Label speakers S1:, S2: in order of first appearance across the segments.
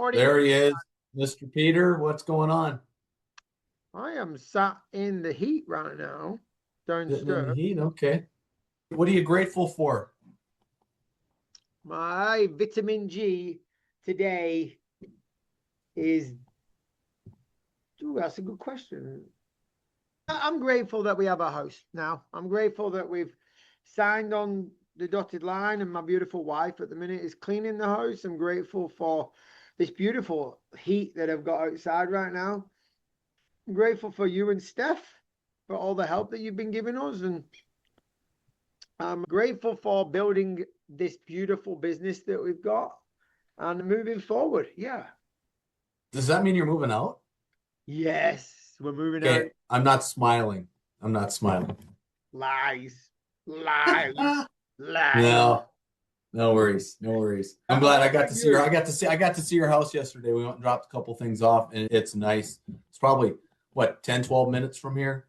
S1: morning.
S2: There he is, Mr. Peter. What's going on?
S1: I am sat in the heat right now,
S2: Sitting in the
S1: downstairs.
S2: heat. Okay. What are you grateful for?
S1: My vitamin G today is, that's a good question. I'm grateful that we have a house now. I'm grateful that we've signed on the dotted line and my beautiful wife at the minute is cleaning the house. I'm grateful for this beautiful heat that I've got outside right now. I'm grateful for you and Steph for all the help that you've been giving us, and I'm grateful for building this beautiful business that we've got and moving forward. Yeah.
S2: Does that mean you're moving out?
S1: Yes, we're moving
S2: Okay,
S1: out.
S2: I'm not smiling. I'm not smiling.
S1: Lies. Lies. Lies.
S2: No, no worries. No worries. I'm glad I got to see I got to see your house yesterday. We went and dropped a couple things off, and it's nice. It's probably what, 10, 12 minutes from here?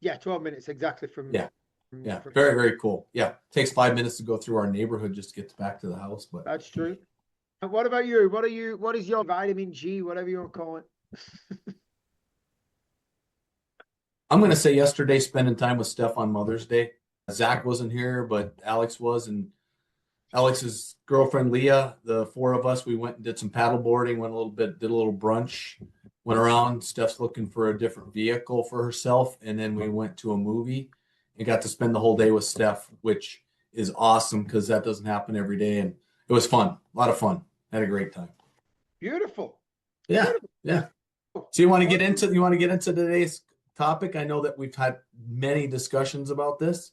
S1: Yeah, 12 minutes exactly from
S2: Yeah. Very, very cool. Yeah. Takes 5 minutes to go through our neighborhood just to get back to the house, but
S1: That's true. And what about you? What is your vitamin G, whatever you want to call it?
S2: I'm going to say yesterday, spending time with Steph on Mother's Day. Zach wasn't here, but Alex was, and Alex's girlfriend, Leah, the four of us, we went and did some paddle boarding, went a little bit, did a little brunch, went around. Steph's looking for a different vehicle for herself. And then we went to a movie and got to spend the whole day with Steph, which is awesome because that doesn't happen every day. And it was fun, a lot of fun. Had a great time.
S1: Beautiful.
S2: Yeah.
S1: Beautiful.
S2: Yeah. So you want to get into today's topic? I know that we've had many discussions about this.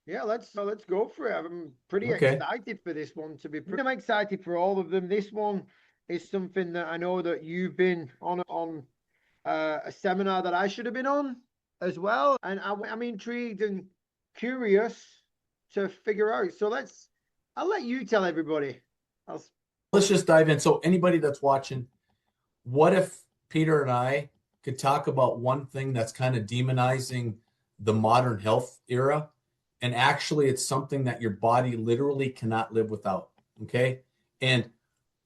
S1: Yeah, let's go for it. I'm pretty
S2: Okay.
S1: excited for this one to be. I'm excited for all of them. This one is something that I know that you've been on a seminar that I should have been on as well, and I'm intrigued and curious to figure out. So I'll let you tell everybody.
S2: Let's just dive in. So anybody that's watching, what if Peter and I could talk about one thing that's kind of demonizing the modern health era? And actually, it's something that your body literally cannot live without. Okay. And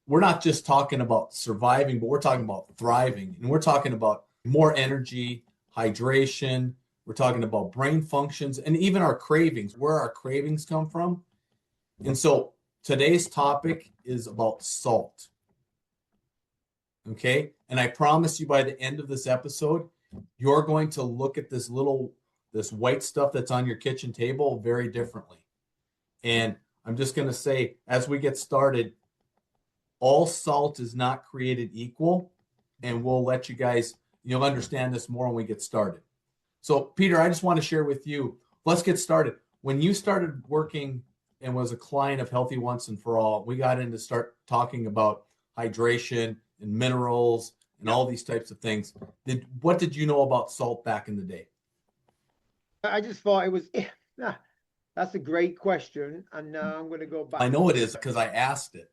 S2: we're not just talking about surviving, but we're talking about thriving. And we're talking about more energy, hydration. We're talking about brain functions and even our cravings, where our cravings come from. And so today's topic is about salt. Okay. And I promise you by the end of this episode, you're going to look at this white stuff that's on your kitchen table very differently. And I'm just going to say, as we get started, all salt is not created equal. And we'll let you'll understand this more when we get started. So Peter, I just want to share with you, let's get started. When you started working and was a client of Healthy Once and For All, we got into start talking about hydration and minerals and all these types of things. What did you know about salt back in the day?
S1: I just thought it was. That's a great question, and now I'm going to go back.
S2: I know it is because I asked it.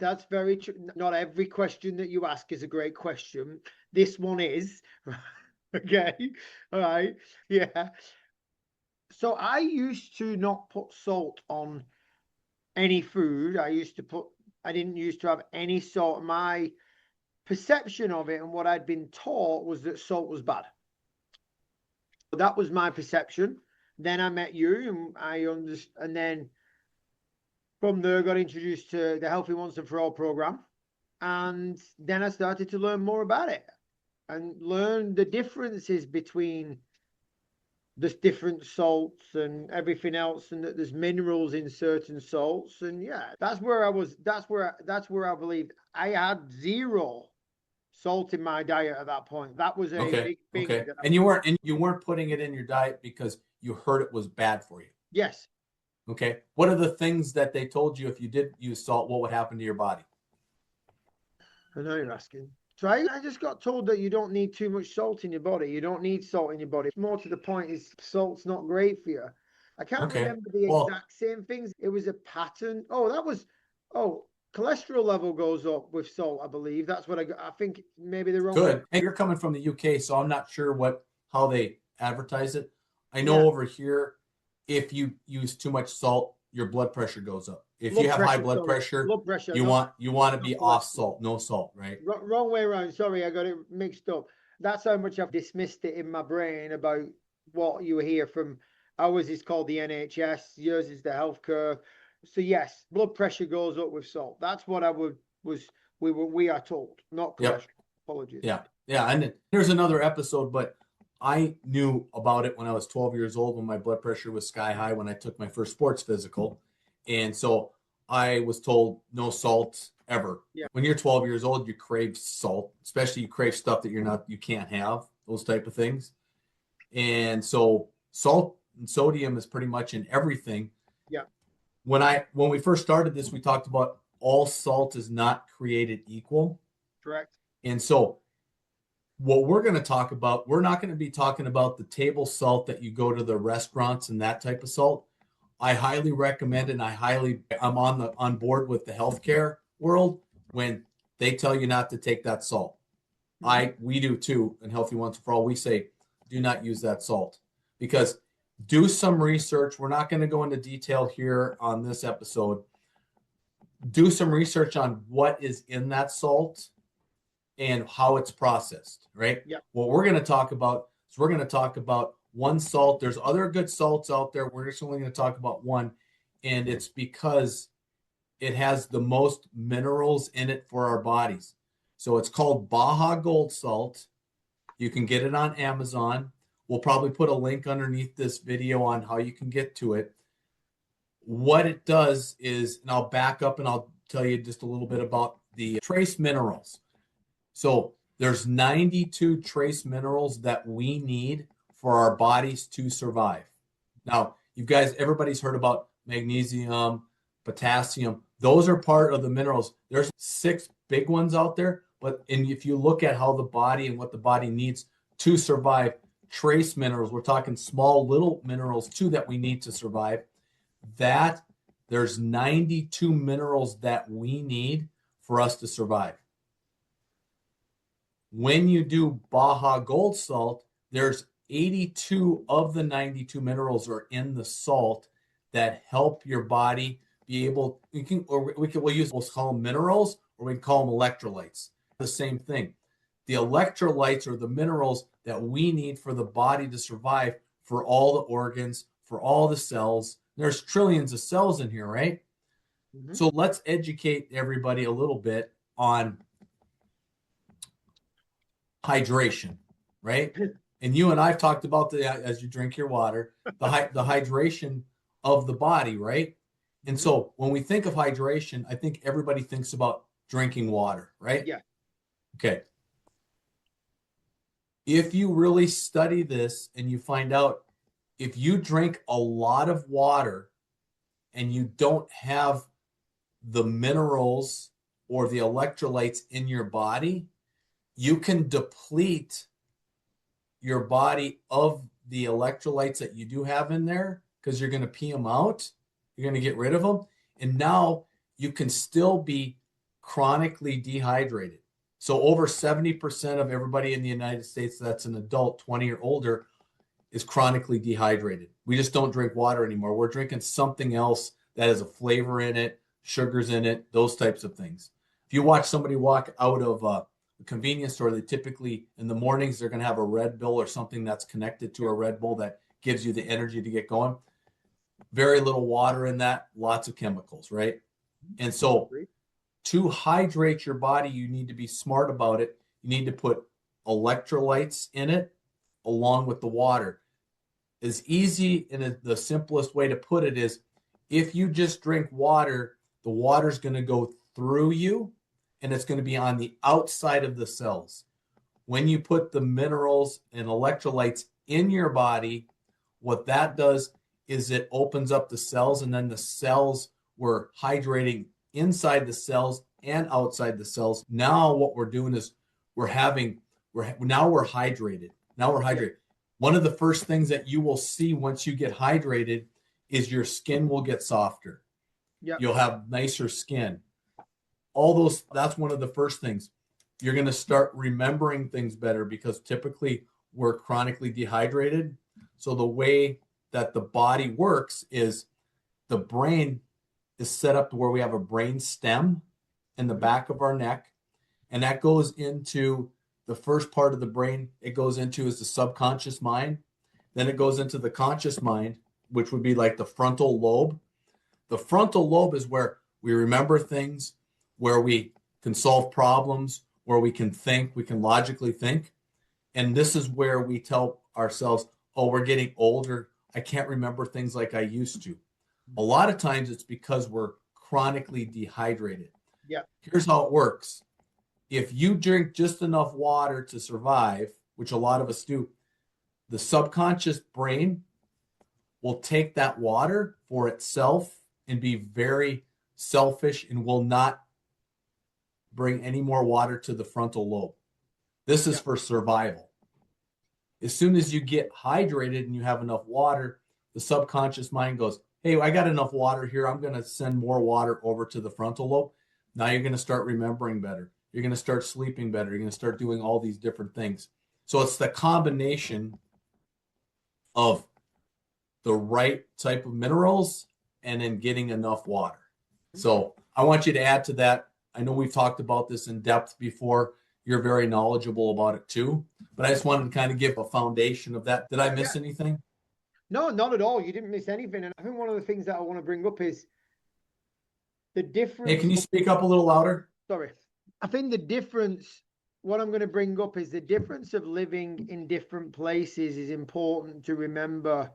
S1: That's very true. Not every question that you ask is a great question. This one is. Okay. All right. Yeah. So I used to not put salt on any food. I didn't used to have any salt. My perception of it and what I'd been taught was that salt was bad. That was my perception. Then I met you, and I understood, and then from there got introduced to the Healthy Once and For All program, and then I started to learn more about it and learn the differences between the different salts and everything else, and that there's minerals in certain salts. And yeah, that's where I believe I had zero salt in my diet at that point. That was a big thing.
S2: Okay. And you weren't putting it in your diet because you heard it was bad for you.
S1: Yes.
S2: Okay. What are the things that they told you if you did use salt, what would happen to your body?
S1: I know you're asking. So I just got told that you don't need too much salt in your body. You don't need salt in your body. More to the point is salt's not great for you. I can't remember the exact same things. It was a pattern. Cholesterol level goes up with salt, I believe. That's what I got. I think maybe the wrong.
S2: Good. And you're coming from the UK, so I'm not sure how they advertise it. I know over here, if you use too much salt, your blood pressure goes up. if you have high blood
S1: sorry.
S2: pressure,
S1: Blood pressure.
S2: you want to be off
S1: cholesterol.
S2: salt, no salt, right?
S1: Wrong way around. Sorry, I got it mixed up. That's how much I've dismissed it in my brain about what you hear from ours is called the NHS, yours is the healthcare. So yes, blood pressure goes up with salt. That's what we are told, not cholesterol.
S2: Yep.
S1: Apologies.
S2: Yeah. And there's another episode, but I knew about it when I was 12 years old when my blood pressure was sky high when I took my first sports physical. And so I was told no salt ever.
S1: Yeah.
S2: When you're 12 years old, you crave salt, especially you crave stuff that you can't have, those type of things. And so salt and sodium is pretty much in everything.
S1: Yeah.
S2: When we first started this, we talked about all salt is not created equal.
S1: Correct.
S2: And so what we're going to talk about, we're not going to be talking about the table salt that you go to the restaurants and that type of salt. I highly recommend and I'm on board with the healthcare world when they tell you not to take that salt. We do too. In Healthy Once and For All, we say, do not use that salt, because do some research. We're not going to go into detail here on this episode. Do some research on what is in that salt and how it's processed, right?
S1: Yeah.
S2: What we're going to talk about is we're going to talk about one salt. There's other good salts out there. We're just only going to talk about one, and it's because it has the most minerals in it for our bodies. So it's called Baja Gold Salt. You can get it on Amazon. We'll probably put a link underneath this video on how you can get to it. What it does is, and I'll back up and I'll tell you just a little bit about the trace minerals. So there's 92 trace minerals that we need for our bodies to survive. Now, everybody's heard about magnesium, potassium. Those are part of the minerals. There's 6 big ones out there, and if you look at how the body and what the body needs to survive, trace minerals, we're talking small little minerals too that we need to survive. That there's 92 minerals that we need for us to survive. When you do Baja Gold Salt, there's 82 of the 92 minerals are in the salt that help your body be able. We'll call them minerals, or we can call them electrolytes. The same thing. The electrolytes are the minerals that we need for the body to survive, for all the organs, for all the cells. There's trillions of cells in here, right? Mm-hmm. So let's educate everybody a little bit on hydration, right? And you and I've talked about as you drink your water, the hydration of the body, right? And so when we think of hydration, I think everybody thinks about drinking water, right?
S1: Yeah.
S2: Okay. If you really study this and you find out if you drink a lot of water and you don't have the minerals or the electrolytes in your body, you can deplete your body of the electrolytes that you do have in there, because you're going to pee them out. You're going to get rid of them. And now you can still be chronically dehydrated. So over 70% of everybody in the United States that's an adult, 20 or older, is chronically dehydrated. We just don't drink water anymore. We're drinking something else that has a flavor in it, sugars in it, those types of things. If you watch somebody walk out of a convenience store, they typically in the mornings they're going to have a Red Bull or something that's connected to a Red Bull that gives you the energy to get going. Very little water in that, lots of chemicals, right? And so to hydrate your body, you need to be smart about it. You need to put electrolytes in it along with the water. As easy and the simplest way to put it is, if you just drink water, the water's going to go through you and it's going to be on the outside of the cells. When you put the minerals and electrolytes in your body, what that does is it opens up the cells, and then the cells were hydrating inside the cells and outside the cells. Now what we're doing is we're hydrated. Now we're hydrated. One of the first things that you will see once you get hydrated is your skin will get softer. Yep. You'll have nicer skin. That's one of the first things. You're going to start remembering things better, because typically we're chronically dehydrated. So the way that the body works is the brain is set up to where we have a brain stem in the back of our neck, and that goes into the first part of the brain. It goes into is the subconscious mind. Then it goes into the conscious mind, which would be like the frontal lobe. The frontal lobe is where we remember things, where we can solve problems, where we can think, we can logically think. And this is where we tell ourselves, oh, we're getting older. I can't remember things like I used to. A lot of times it's because we're chronically dehydrated.
S1: Yeah.
S2: Here's how it works. If you drink just enough water to survive, which a lot of us do, the subconscious brain will take that water for itself and be very selfish and will not bring any more water to the frontal lobe. This is for survival. As soon as you get hydrated and you have enough water, the subconscious mind goes, hey, I got enough water here. I'm going to send more water over to the frontal lobe. Now you're going to start remembering better. You're going to start sleeping better. You're going to start doing all these different things. So it's the combination of the right type of minerals and then getting enough water. So I want you to add to that. I know we've talked about this in depth before. You're very knowledgeable about it too. But I just wanted to kind of give a foundation of that. Did I miss anything?
S1: No, not at all. You didn't miss anything. And I think one of the things that I want to bring up is the difference.
S2: Hey, can you speak up a little louder?
S1: Sorry. I think the difference, what I'm going to bring up is the difference of living in different places is important to remember.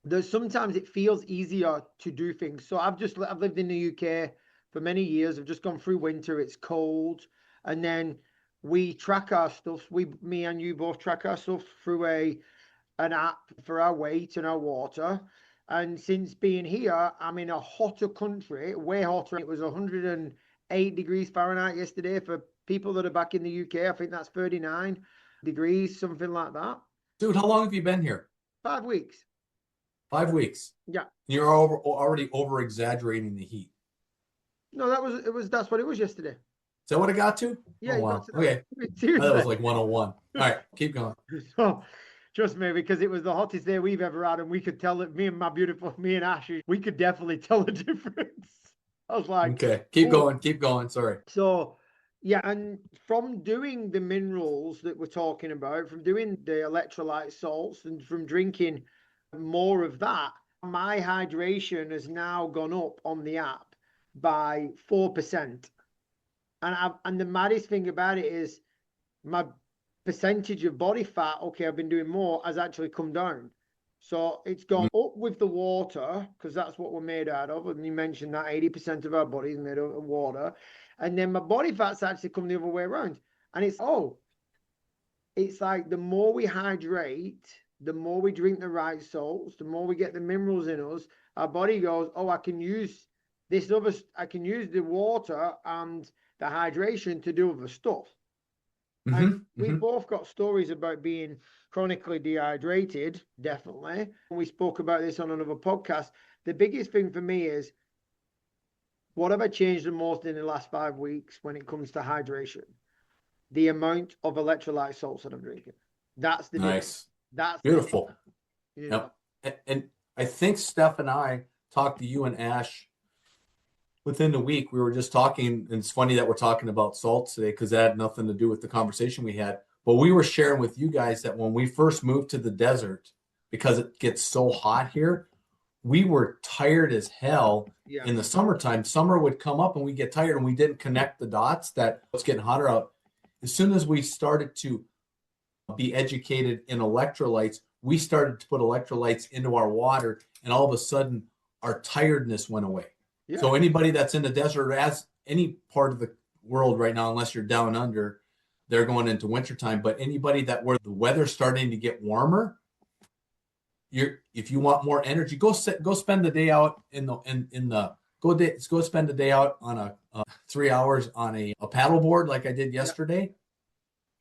S1: There's sometimes it feels easier to do things. So I've lived in the UK for many years. I've just gone through winter. It's cold. And then we track our stuff. Me and you both track our stuff through an app for our weight and our water. And since being here, I'm in a hotter country, way hotter. It was 108 degrees Fahrenheit yesterday. For people that are back in the UK, I think that's 39 degrees, something like that.
S2: Dude, how long have you been here?
S1: 5 weeks.
S2: 5 weeks.
S1: Yeah.
S2: You're already over exaggerating the heat.
S1: No, that's what it was yesterday.
S2: Is that what it got to?
S1: Yeah.
S2: Oh, wow. Okay.
S1: Seriously.
S2: That was like 101. All right, keep going.
S1: So, trust me, because it was the hottest day we've ever had, and we could tell it. Me and Ash, we could definitely tell the difference. I was like,
S2: okay, keep going. Sorry.
S1: So, yeah, and from doing the minerals that we're talking about, from doing the electrolyte salts, and from drinking more of that, my hydration has now gone up on the app by 4%. And the maddest thing about it is my percentage of body fat, okay, I've been doing more, has actually come down. So it's gone up with the water, because that's what we're made out of. And you mentioned that 80% of our body is made of water. And then my body fat's actually come the other way around. And it's like the more we hydrate, the more we drink the right salts, the more we get the minerals in us, our body goes, oh, I can use the water and the hydration to do other stuff. And we both got stories about being chronically dehydrated, definitely. We spoke about this on another podcast. The biggest thing for me is, what have I changed the most in the last 5 weeks when it comes to hydration? The amount of electrolyte salts that I'm drinking. That's the
S2: nice.
S1: Difference. That's
S2: beautiful.
S1: Yep.
S2: And I think Steph and I talked to you and Ash within the week. We were just talking, and it's funny that we're talking about salts today because that had nothing to do with the conversation we had. But we were sharing with you guys that when we first moved to the desert, because it gets so hot here, we were tired as hell in the summertime. Summer would come up and we get tired and we didn't connect the dots that it's getting hotter out. As soon as we started to be educated in electrolytes, we started to put electrolytes into our water, and all of a sudden our tiredness went away. Yeah. So anybody that's in the desert, or as any part of the world right now, unless you're down under, they're going into wintertime. But anybody that where the weather's starting to get warmer, if you want more energy, go spend the day out go spend the day out on a 3 hours on a paddle board like I did yesterday. Yeah.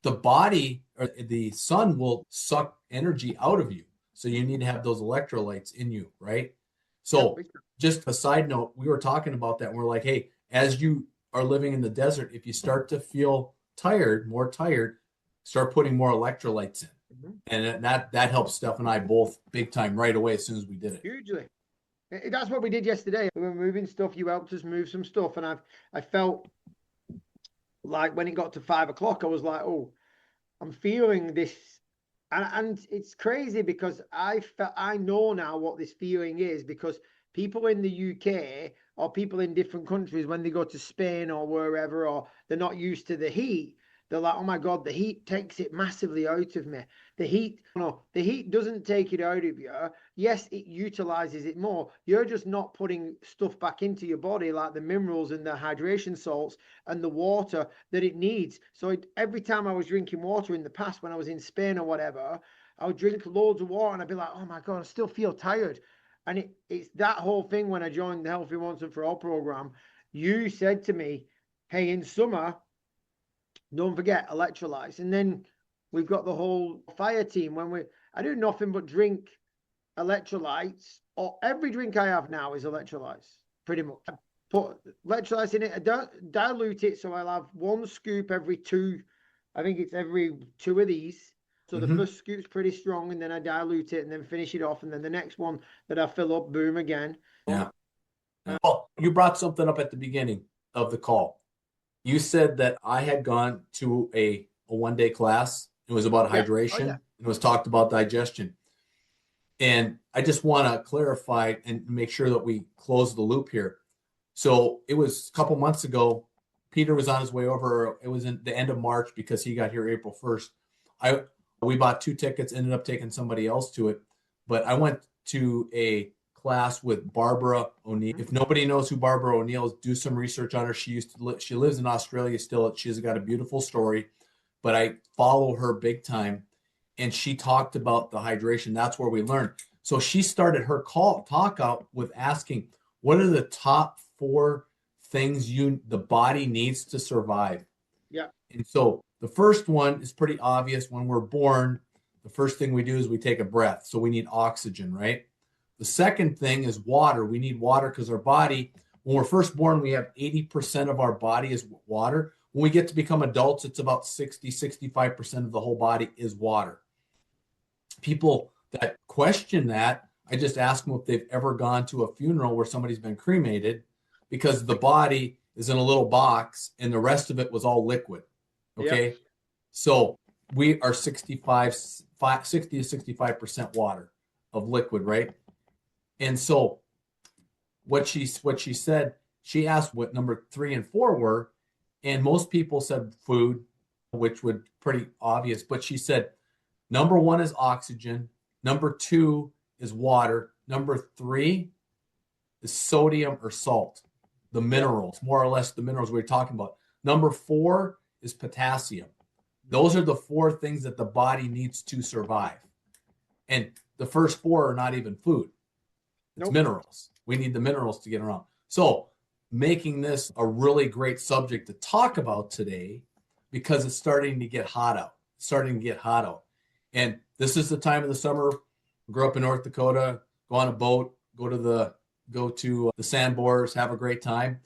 S2: The body or the sun will suck energy out of you. So you need to have those electrolytes in you, right? So just a side note, we were talking about that. And we're like, hey, as you are living in the desert, if you start to feel more tired, start putting more electrolytes in. And that helps Steph and I both big time right away as soon as we did it.
S1: Hugely. That's what we did yesterday. We were moving stuff. You helped us move some stuff, and I felt like when it got to 5 o'clock, I was like, oh, I'm feeling this, and it's crazy because I know now what this feeling is, because people in the UK or people in different countries, when they go to Spain or wherever, or they're not used to the heat, they're like, oh my God, the heat takes it massively out of me. The heat doesn't take it out of you. Yes, it utilizes it more. You're just not putting stuff back into your body like the minerals and the hydration salts and the water that it needs. So every time I was drinking water in the past, when I was in Spain or whatever, I would drink loads of water and I'd be like, oh my God, I still feel tired. And it's that whole thing. When I joined the Healthy Once and For All program, you said to me, hey, in summer, don't forget electrolytes. And then we've got the whole fire team. I do nothing but drink electrolytes, or every drink I have now is electrolytes, pretty much. I put electrolytes in it. I don't dilute it, so I'll have one scoop every two. I think it's every two of these. So the first scoop's pretty strong, and then I dilute it and then finish it off. And then the next one that I fill up, boom, again.
S2: Yeah. Well, you brought something up at the beginning of the call. You said that I had gone to a one-day class. It was about hydration.
S1: Oh, yeah.
S2: It was talked about digestion. And I just want to clarify and make sure that we close the loop here. So it was a couple months ago. Peter was on his way over. It was in the end of March because he got here April 1st. We bought 2 tickets, ended up taking somebody else to it. But I went to a class with Barbara O'Neill. If nobody knows who Barbara O'Neill is, do some research on her. She lives in Australia still. She's got a beautiful story, but I follow her big time. And she talked about the hydration. That's where we learned. So she started her talk out with asking, what are the top 4 things the body needs to survive?
S1: Yeah.
S2: And so the first one is pretty obvious. When we're born, the first thing we do is we take a breath. So we need oxygen, right? The second thing is water. We need water because our body, when we're first born, we have 80% of our body is water. When we get to become adults, it's about 65% of the whole body is water. People that question that, I just ask them if they've ever gone to a funeral where somebody's been cremated, because the body is in a little box and the rest of it was all liquid. Okay. Yep. So we are 60 to 65% water of liquid, right? And so what she said, she asked what number 3 and 4 were, and most people said food, which would pretty obvious, but she said number 1 is oxygen, number 2 is water, number 3 is sodium or salt, the minerals, more or less the minerals we were talking about. Number 4 is potassium. Those are the 4 things that the body needs to survive. And the first 4 are not even food. It's minerals. We need the minerals to get around. So making this a really great subject to talk about today, because it's starting to get hot out. And this is the time of the summer. Grew up in North Dakota, go on a boat, go to the sandbars, have a great time.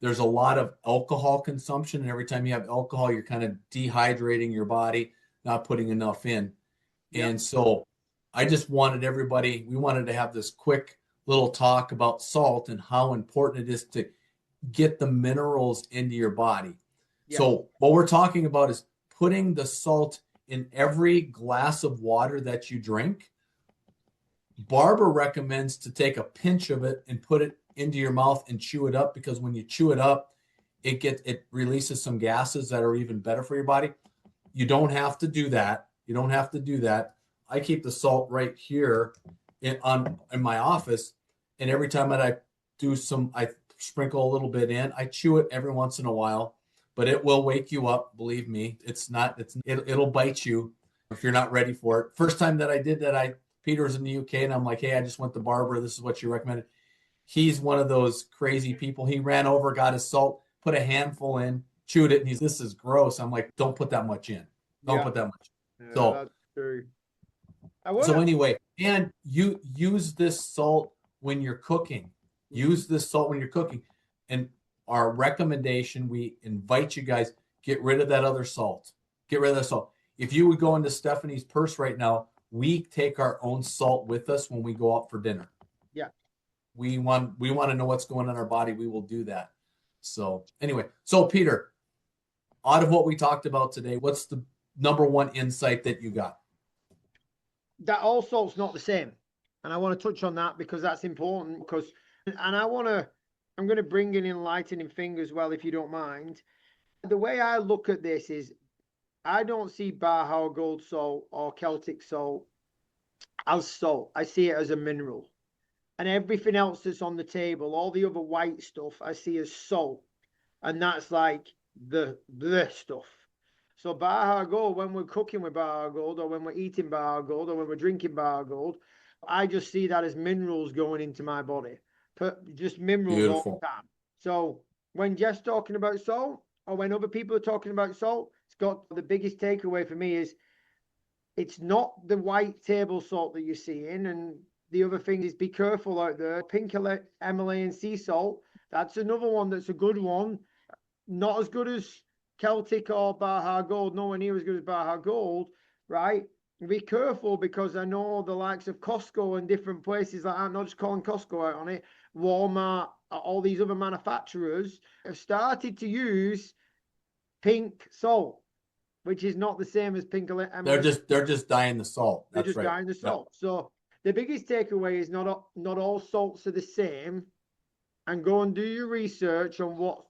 S2: There's a lot of alcohol consumption, and every time you have alcohol, you're kind of dehydrating your body, not putting enough in. Yep. And so I just wanted we wanted to have this quick little talk about salt and how important it is to get the minerals into your body. Yep. So what we're talking about is putting the salt in every glass of water that you drink. Barbara recommends to take a pinch of it and put it into your mouth and chew it up, because when you chew it up, it releases some gases that are even better for your body. You don't have to do that. I keep the salt right here in my office, and every time that I sprinkle a little bit in. I chew it every once in a while, but it will wake you up. Believe me, it'll bite you if you're not ready for it. First time that I did that, Peter was in the UK, and I'm like, hey, I just went to Barbara. This is what she recommended. He's one of those crazy people. He ran over, got his salt, put a handful in, chewed it, and this is gross. I'm like, don't put that much in. Don't put that much in. Yeah, so that's true. So anyway, and you use this salt when you're cooking. And our recommendation, we invite you guys, get rid of that other salt. If you would go into Stephanie's purse right now, we take our own salt with us when we go out for dinner.
S1: Yeah.
S2: We want to know what's going on in our body. We will do that. So anyway, so Peter, out of what we talked about today, what's the number one insight that you got?
S1: That all salt's not the same. And I want to touch on that because that's important. And I'm going to bring in enlightening thing as well, if you don't mind. The way I look at this is I don't see Baja Gold salt or Celtic salt as salt. I see it as a mineral. And everything else that's on the table, all the other white stuff, I see as salt. And that's like the stuff. So Baja Gold, when we're cooking with Baja Gold, or when we're eating Baja Gold, or when we're drinking Baja Gold, I just see that as minerals going into my body. Just minerals.
S2: Beautiful.
S1: All the time. So when Jeff's talking about salt, or when other people are talking about salt, it's got the biggest takeaway for me is it's not the white table salt that you're seeing. And the other thing is be careful out there. Pink Himalayan sea salt, that's another one that's a good one. Not as good as Celtic or Baja Gold, nowhere near as good as Baja Gold, right? Be careful because I know the likes of Costco and different places like I'm not just calling Costco out on it, Walmart, all these other manufacturers have started to use pink salt, which is not the same as pink.
S2: They're just dyeing the salt.
S1: They're just dyeing the salt. Yep. So the biggest takeaway is not all salts are the same, and go and do your research on what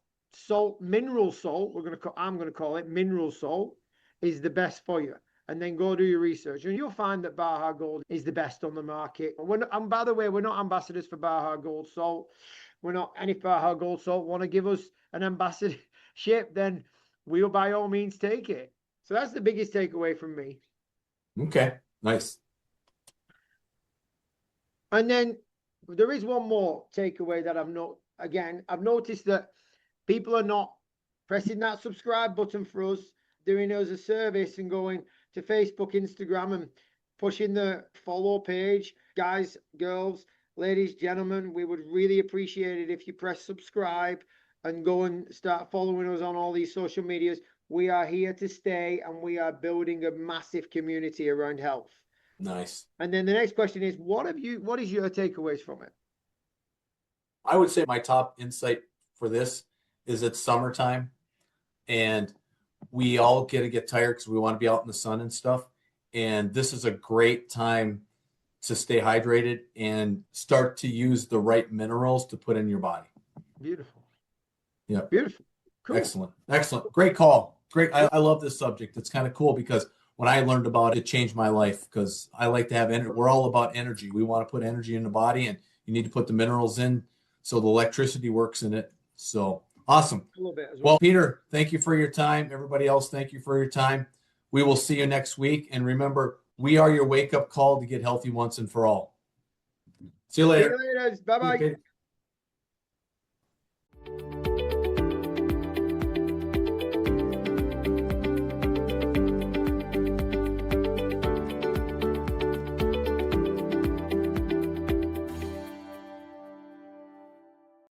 S1: mineral salt I'm going to call it mineral salt is the best for you, and then go do your research and you'll find that Baja Gold is the best on the market. And by the way, we're not ambassadors for Baja Gold salt. We're not. Any Baja Gold salt want to give us an ambassadorship, then we'll by all means take it. So that's the biggest takeaway from me.
S2: Okay, nice.
S1: And then there is one more takeaway that I've noticed that people are not pressing that subscribe button for us, doing us a service and going to Facebook, Instagram, and pushing the follow page. Guys, girls, ladies, gentlemen, we would really appreciate it if you press subscribe and go and start following us on all these social medias. We are here to stay, and we are building a massive community around health.
S2: Nice.
S1: And then the next question is, what is your takeaways from it?
S2: I would say my top insight for this is it's summertime and we all get tired because we want to be out in the sun and stuff. And this is a great time to stay hydrated and start to use the right minerals to put in your body.
S1: Beautiful.
S2: Yeah.
S1: Beautiful. Cool.
S2: Excellent. Great call. Great. I love this subject. It's kind of cool because when I learned about it, it changed my life because I like to have energy. We're all about energy. We want to put energy in the body, and you need to put the minerals in so the electricity works in it. So awesome. A little bit as well. Well, Peter, thank you for your time. Everybody else, thank you for your time. We will see you next week. And remember, we are your wake-up call to get healthy once and for all. See you later.
S1: Bye-bye.